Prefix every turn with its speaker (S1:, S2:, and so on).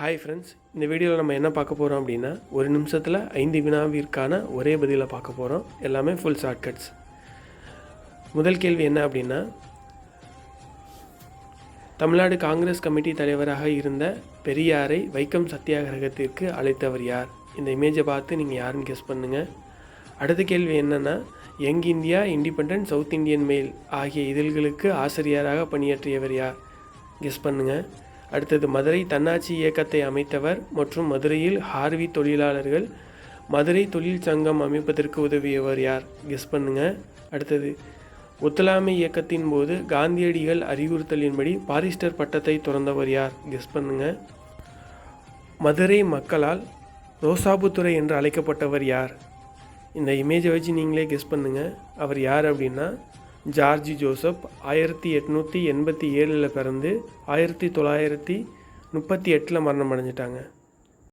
S1: Hi friends, இந்த வீடியோவில் நம்ம என்ன பார்க்க போகிறோம் அப்படின்னா, ஒரு நிமிஷத்தில் 5 வினாவிற்கான ஒரே பதிலை பார்க்க போகிறோம். எல்லாமே ஃபுல் ஷார்ட்கட்ஸ். முதல் கேள்வி என்ன அப்படின்னா, தமிழ்நாடு காங்கிரஸ் கமிட்டி தலைவராக இருந்த பெரியாரை வைக்கம் சத்தியாகிரகத்திற்கு அழைத்தவர் யார்? இந்த இமேஜை பார்த்து நீங்கள் யாருன்னு கெஸ் பண்ணுங்கள். அடுத்த கேள்வி என்னென்னா, young India, independent, south Indian mail ஆகிய இதழ்களுக்கு ஆசிரியராக பணியாற்றியவர் யார்? கெஸ் பண்ணுங்கள். அடுத்தது, மதுரை தன்னாட்சி இயக்கத்தை அமைத்தவர் மற்றும் மதுரையில் ஹார்வி தொழிலாளர்கள் மதுரை தொழில் சங்கம் அமைப்பதற்கு உதவியவர் யார்? கெஸ் பண்ணுங்கள். அடுத்தது, ஒத்துழையாமை இயக்கத்தின் போது காந்தியடிகள் அறிவுறுத்தலின்படி பாரிஸ்டர் பட்டத்தை துறந்தவர் யார்? கெஸ் பண்ணுங்கள். மதுரை மக்களால் ரோசாபுத்துறை என்று அழைக்கப்பட்டவர் யார்? இந்த இமேஜை வச்சு நீங்களே கெஸ் பண்ணுங்கள். அவர் யார் அப்படின்னா, ஜார்ஜ் ஜோசப். 1887 பிறந்து 1938 மரணம் அடைஞ்சிட்டாங்க.